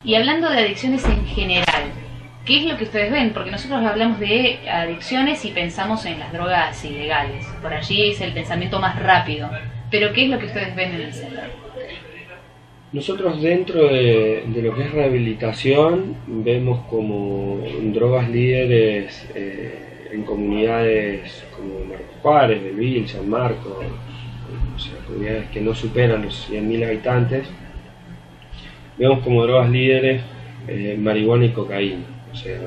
Y hablando de adicciones en general, ¿qué es lo que ustedes ven? Porque nosotros hablamos de adicciones y pensamos en las drogas ilegales. Por allí es el pensamiento más rápido. Pero ¿qué es lo que ustedes ven en el centro? Nosotros dentro de lo que es rehabilitación vemos como drogas líderes en comunidades como Marcos Juárez, Belville, San Marcos, o sea, comunidades que no superan los 100.000 habitantes. Vemos como drogas líderes marihuana y cocaína, o sea,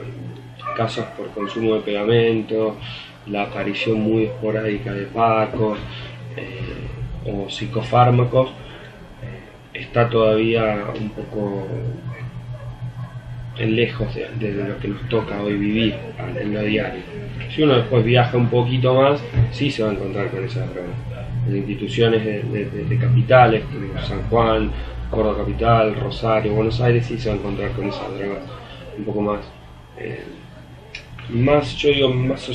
casos por consumo de pegamento, la aparición muy esporádica de pacos o psicofármacos. Está todavía un poco lejos de lo que nos toca hoy vivir en lo diario. Si uno después viaja un poquito más, sí se va a encontrar con esas drogas. En instituciones de capitales, como San Juan, Córdoba Capital, Rosario, Buenos Aires, sí se va a encontrar con esas drogas un poco más, yo digo, más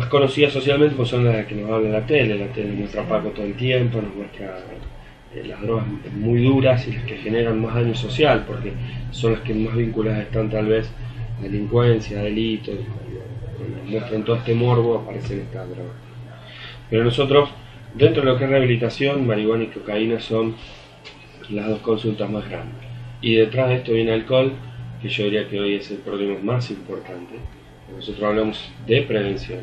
conocidas socialmente, pues son las que nos habla la tele. La tele muestra Paco todo el tiempo, nos muestra las drogas muy duras y las que generan más daño social, porque son las que más vinculadas están tal vez a delincuencia, delitos, cuando muestran todo este morbo aparecen estas drogas. Pero nosotros, dentro de lo que es rehabilitación, marihuana y cocaína son las dos consultas más grandes. Y detrás de esto viene alcohol, que yo diría que hoy es el problema más importante. Nosotros hablamos de prevención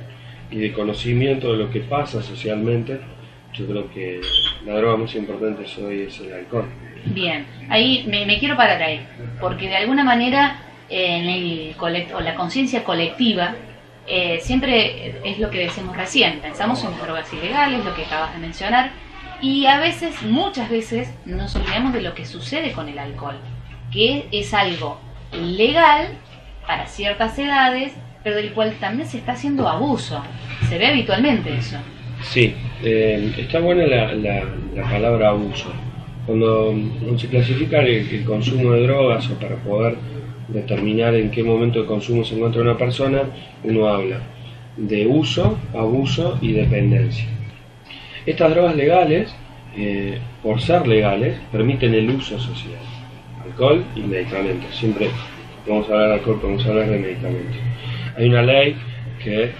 y de conocimiento de lo que pasa socialmente. Yo creo que la droga más importante hoy es el alcohol. Bien, ahí me quiero parar ahí, porque de alguna manera la conciencia colectiva siempre es lo que decimos recién, pensamos en las drogas ilegales, lo que acabas de mencionar, y a veces, muchas veces, nos olvidamos de lo que sucede con el alcohol, que es algo legal para ciertas edades, pero del cual también se está haciendo abuso, se ve habitualmente eso. Sí, está buena la palabra abuso. Cuando se clasifica el consumo de drogas, o para poder determinar en qué momento de consumo se encuentra una persona, uno habla de uso, abuso y dependencia. Estas drogas legales, por ser legales, permiten el uso social. Alcohol y medicamentos. Siempre vamos a hablar de alcohol, podemos hablar de medicamentos. Hay una ley que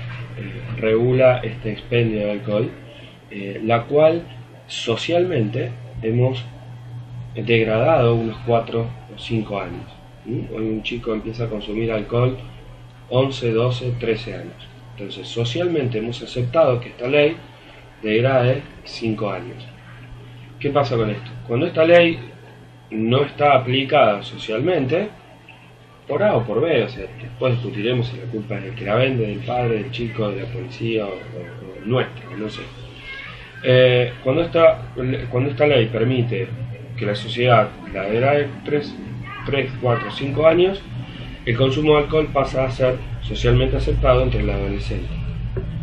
regula este expendio de alcohol, la cual socialmente hemos degradado unos 4 o 5 años. Hoy un chico empieza a consumir alcohol 11, 12, 13 años. Entonces socialmente hemos aceptado que esta ley degrade 5 años. ¿Qué pasa con esto? Cuando esta ley no está aplicada socialmente, por A o por B, o sea, después discutiremos si la culpa es del que la vende, del padre, del chico, de la policía o nuestra, no sé. Cuando esta ley permite que la sociedad la degrade 3, 4, 5 años, el consumo de alcohol pasa a ser socialmente aceptado entre el adolescente.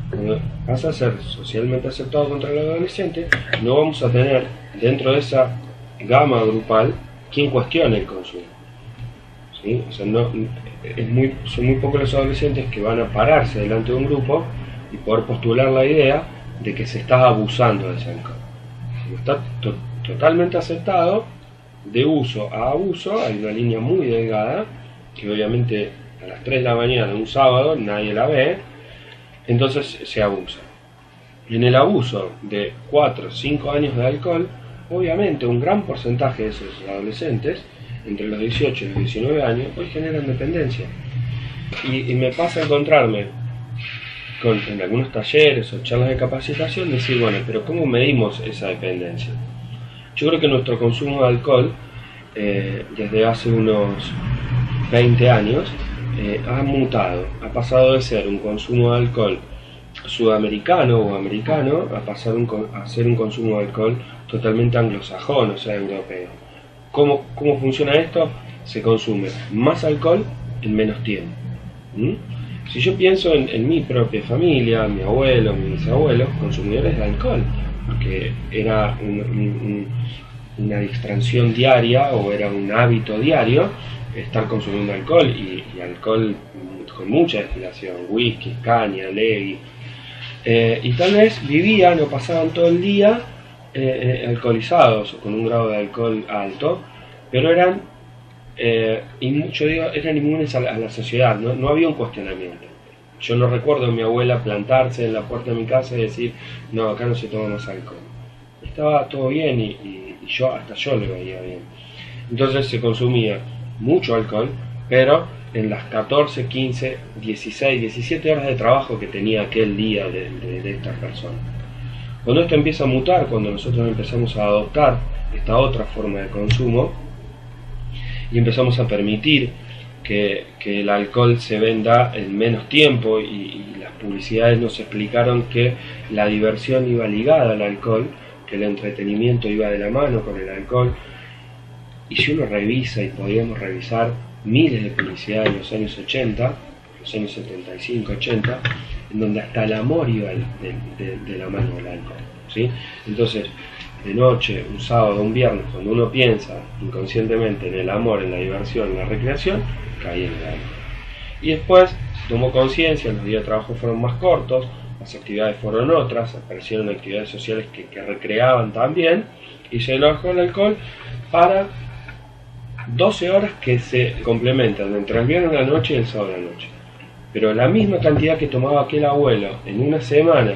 Cuando pasa a ser socialmente aceptado contra el adolescente, no vamos a tener dentro de esa gama grupal quien cuestione el consumo. ¿Sí? O sea, son muy pocos los adolescentes que van a pararse delante de un grupo y poder postular la idea de que se está abusando de ese alcohol. Como está totalmente aceptado, de uso a abuso hay una línea muy delgada que obviamente a las 3 de la mañana un sábado nadie la ve, entonces se abusa. En el abuso de 4 o 5 años de alcohol, obviamente un gran porcentaje de esos adolescentes entre los 18 y los 19 años hoy generan dependencia. Y me pasa a encontrarme en algunos talleres o charlas de capacitación decir, bueno, pero ¿cómo medimos esa dependencia? Yo creo que nuestro consumo de alcohol desde hace unos 20 años ha mutado, ha pasado de ser un consumo de alcohol sudamericano o americano a pasar a ser un consumo de alcohol totalmente anglosajón, o sea, europeo. ¿Cómo funciona esto? Se consume más alcohol en menos tiempo. Si yo pienso en mi propia familia, mi abuelo, mis bisabuelos, consumidores de alcohol, porque era una distracción diaria o era un hábito diario estar consumiendo alcohol y alcohol con mucha destilación, whisky, caña, legui, y tal vez vivían o pasaban todo el día alcoholizados o con un grado de alcohol alto, pero eran y yo digo, eran inmunes a la sociedad, no había un cuestionamiento. Yo no recuerdo a mi abuela plantarse en la puerta de mi casa y decir, no, acá no se toma más alcohol. Estaba todo bien y hasta yo lo veía bien. Entonces se consumía mucho alcohol, pero en las 14, 15, 16, 17 horas de trabajo que tenía aquel día de estas personas. Cuando esto empieza a mutar, cuando nosotros empezamos a adoptar esta otra forma de consumo y empezamos a permitir que el alcohol se venda en menos tiempo y las publicidades nos explicaron que la diversión iba ligada al alcohol, que el entretenimiento iba de la mano con el alcohol. Y si uno revisa, y podríamos revisar miles de publicidades de los años 80, los años 75, 80, en donde hasta el amor iba de la mano del alcohol, ¿sí? Entonces, de noche, un sábado, un viernes, cuando uno piensa inconscientemente en el amor, en la diversión, en la recreación, caía en el alcohol. Y después tomó conciencia, los días de trabajo fueron más cortos, las actividades fueron otras, aparecieron actividades sociales que recreaban también, y se lo dejó el alcohol para 12 horas que se complementan entre el viernes a la noche y el sábado a la noche. Pero la misma cantidad que tomaba aquel abuelo en una semana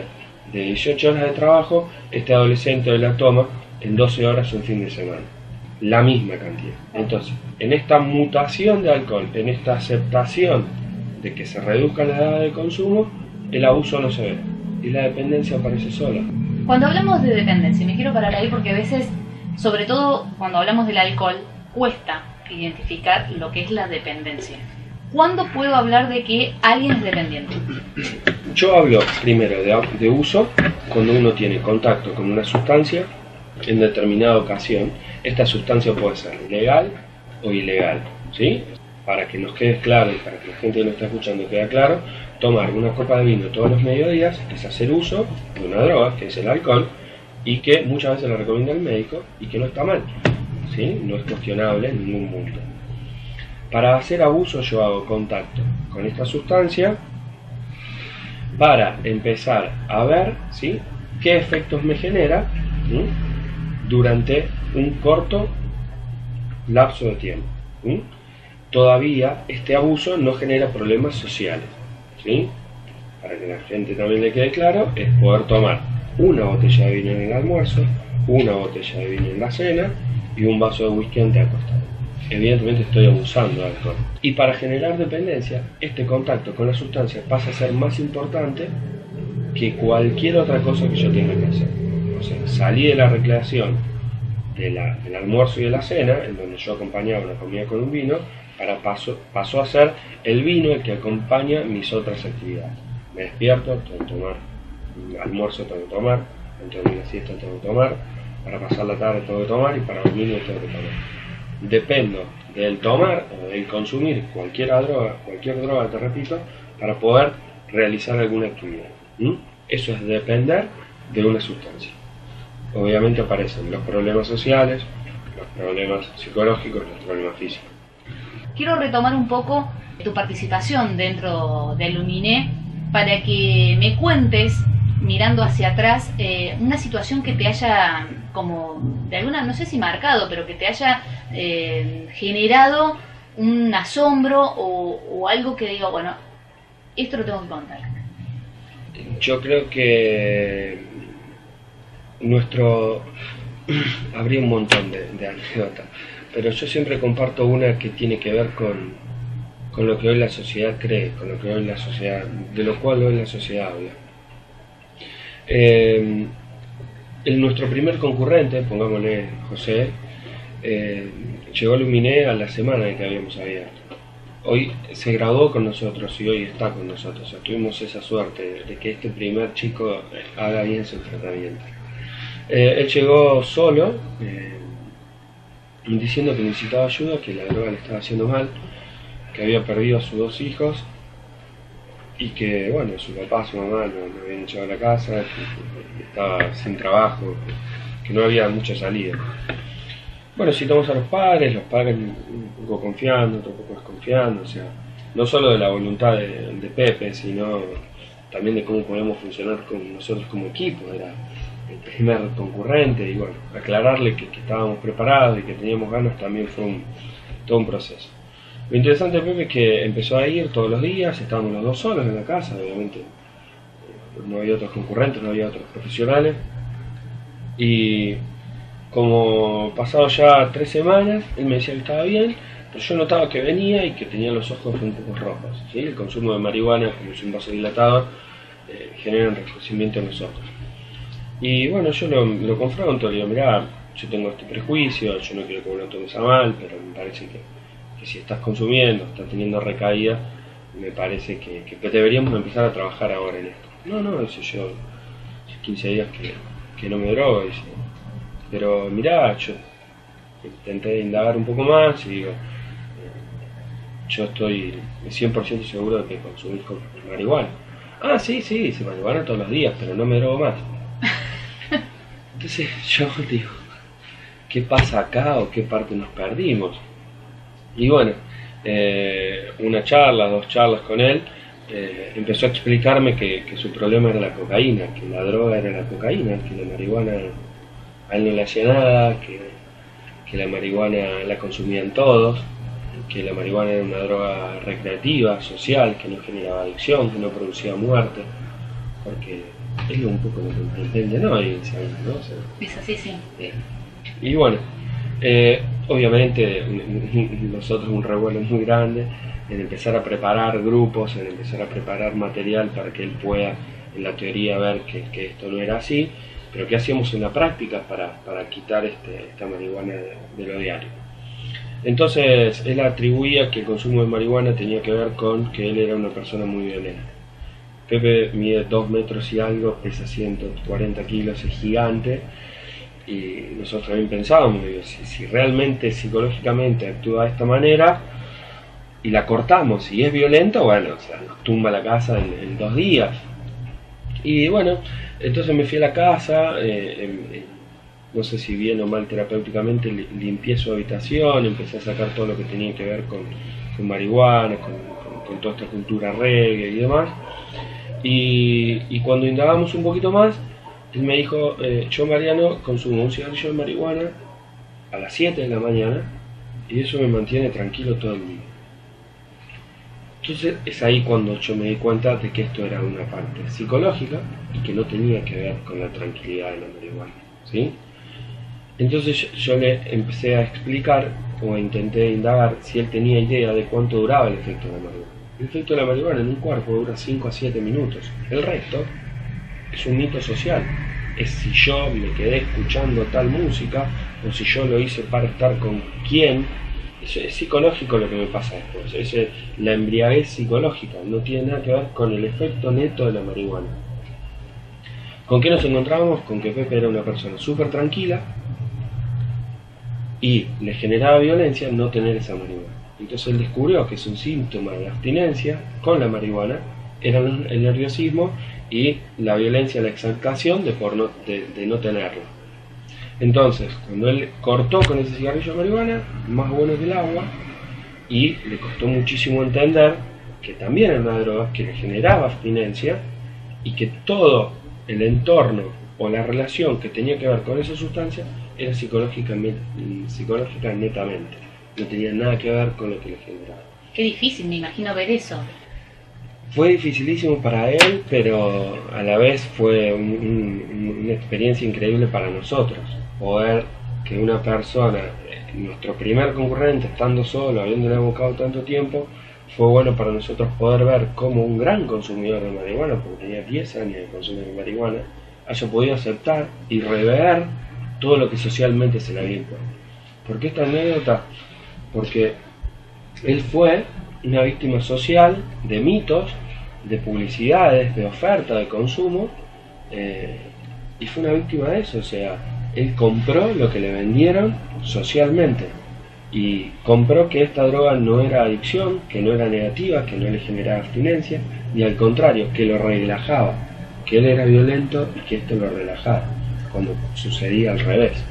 de 18 horas de trabajo, este adolescente la toma en 12 horas un fin de semana. La misma cantidad. Entonces, en esta mutación de alcohol, en esta aceptación de que se reduzca la edad de consumo, el abuso no se ve. Y la dependencia aparece sola. Cuando hablamos de dependencia, me quiero parar ahí porque a veces, sobre todo cuando hablamos del alcohol, cuesta identificar lo que es la dependencia. ¿Cuándo puedo hablar de que alguien es dependiente? Yo hablo primero de uso cuando uno tiene contacto con una sustancia en determinada ocasión. Esta sustancia puede ser legal o ilegal, ¿sí? Para que nos quede claro y para que la gente que nos está escuchando quede claro, tomar una copa de vino todos los mediodías es hacer uso de una droga, que es el alcohol, y que muchas veces le recomienda el médico y que no está mal, ¿sí? No es cuestionable en ningún punto. Para hacer abuso yo hago contacto con esta sustancia para empezar a ver, ¿sí?, qué efectos me genera, ¿sí?, durante un corto lapso de tiempo. ¿Sí? Todavía este abuso no genera problemas sociales, ¿sí? Para que la gente también le quede claro, es poder tomar una botella de vino en el almuerzo, una botella de vino en la cena y un vaso de whisky antes de acostarme. Evidentemente estoy abusando de alcohol. Y para generar dependencia, este contacto con la sustancia pasa a ser más importante que cualquier otra cosa que yo tenga que hacer. O sea, salí de la recreación del almuerzo y de la cena, en donde yo acompañaba una comida con un vino, pasó a ser el vino el que acompaña mis otras actividades. Me despierto, tengo que tomar, almuerzo tengo que tomar, antes de la siesta tengo que tomar, para pasar la tarde tengo que tomar y para dormir tengo que tomar. Dependo del tomar o del consumir cualquier droga, te repito, para poder realizar alguna actividad. Eso es depender de una sustancia. Obviamente aparecen los problemas sociales, los problemas psicológicos, los problemas físicos. Quiero retomar un poco tu participación dentro del Luminé para que me cuentes, mirando hacia atrás, una situación que te haya, como de alguna, no sé si marcado, pero que te haya generado un asombro o algo que digo, bueno, esto lo tengo que contar. Yo creo que habría un montón de anécdotas, pero yo siempre comparto una que tiene que ver con lo que hoy la sociedad cree, con lo que hoy la sociedad, de lo cual hoy la sociedad habla. Nuestro primer concurrente, pongámosle José, llegó a Luminé a la semana en que habíamos abierto. Hoy se graduó con nosotros y hoy está con nosotros. O sea, tuvimos esa suerte de que este primer chico haga bien su tratamiento. Él llegó solo, diciendo que necesitaba ayuda, que la droga le estaba haciendo mal, que había perdido a sus 2 hijos y que, bueno, su papá, su mamá lo habían echado a la casa, que estaba sin trabajo, que no había mucha salida. Bueno, citamos a los padres un poco confiando, otro poco desconfiando, o sea, no solo de la voluntad de Pepe, sino también de cómo podemos funcionar con nosotros como equipo. Era el primer concurrente y bueno, aclararle que estábamos preparados y que teníamos ganas también fue todo un proceso. Lo interesante de Pepe es que empezó a ir todos los días, estábamos los dos solos en la casa, obviamente no había otros concurrentes, no había otros profesionales, y como pasado ya 3 semanas, él me decía que estaba bien, pero yo notaba que venía y que tenía los ojos un poco rojos, ¿sí? El consumo de marihuana, como es un vasodilatador, genera un enrojecimiento en los ojos. Y bueno, yo lo confronto, le digo, mirá, yo tengo este prejuicio, yo no quiero que vos lo tomes a mal, pero me parece que si estás consumiendo, estás teniendo recaída, me parece que deberíamos empezar a trabajar ahora en esto. No, dice yo, hace 15 días que no me drogo, dice, pero mirá, yo intenté indagar un poco más y digo, yo estoy 100% seguro de que consumís con marihuana. Ah, sí, dice, marihuana todos los días, pero no me drogo más. Entonces yo digo, ¿qué pasa acá o qué parte nos perdimos? Y bueno, una charla, 2 charlas con él, empezó a explicarme que su problema era la cocaína, que la droga era la cocaína, que la marihuana a él no le hacía nada, que la marihuana la consumían todos, que la marihuana era una droga recreativa, social, que no generaba adicción, que no producía muerte, porque es un poco lo que pretende, ¿no? ¿no? O sea, es así, sí. Y bueno, obviamente nosotros un revuelo muy grande en empezar a preparar grupos, en empezar a preparar material para que él pueda en la teoría ver que esto no era así, pero qué hacíamos en la práctica para quitar esta marihuana de lo diario. Entonces él atribuía que el consumo de marihuana tenía que ver con que él era una persona muy violenta. Pepe mide 2 metros y algo, pesa 140 kilos, es gigante. Y nosotros también pensábamos, digo, si realmente psicológicamente actúa de esta manera y la cortamos y es violento, bueno, o sea, nos tumba la casa en 2 días. Y bueno, entonces me fui a la casa, no sé si bien o mal terapéuticamente, limpié su habitación, empecé a sacar todo lo que tenía que ver con marihuana, con toda esta cultura reggae y demás. Y cuando indagamos un poquito más, él me dijo, yo Mariano consumo un cigarrillo de marihuana a las 7 de la mañana y eso me mantiene tranquilo todo el día. Entonces es ahí cuando yo me di cuenta de que esto era una parte psicológica y que no tenía que ver con la tranquilidad de la marihuana, ¿sí? Entonces yo le empecé a explicar o intenté indagar si él tenía idea de cuánto duraba el efecto de la marihuana. El efecto de la marihuana en un cuerpo dura 5 a 7 minutos. El resto es un mito social. Es si yo me quedé escuchando tal música o si yo lo hice para estar con quién. Es psicológico lo que me pasa después. Es la embriaguez psicológica. No tiene nada que ver con el efecto neto de la marihuana. ¿Con qué nos encontramos? Con que Pepe era una persona súper tranquila y le generaba violencia no tener esa marihuana. Entonces él descubrió que es un síntoma de abstinencia con la marihuana, era el nerviosismo y la violencia, la exaltación de no tenerla. Entonces, cuando él cortó con ese cigarrillo de marihuana, más bueno que el agua, y le costó muchísimo entender que también era una droga que le generaba abstinencia y que todo el entorno o la relación que tenía que ver con esa sustancia era psicológica netamente. No tenía nada que ver con lo que le generaba. Qué difícil, me imagino ver eso. Fue dificilísimo para él, pero a la vez fue una experiencia increíble para nosotros. Poder que una persona, nuestro primer concurrente, estando solo, habiéndole abocado tanto tiempo, fue bueno para nosotros poder ver cómo un gran consumidor de marihuana, porque tenía 10 años de consumo de marihuana, haya podido aceptar y rever todo lo que socialmente se le había impuesto. ¿Por qué esta anécdota? Porque él fue una víctima social de mitos, de publicidades, de oferta, de consumo, y fue una víctima de eso. O sea, él compró lo que le vendieron socialmente y compró que esta droga no era adicción, que no era negativa, que no le generaba abstinencia, y al contrario, que lo relajaba, que él era violento y que esto lo relajaba, cuando sucedía al revés.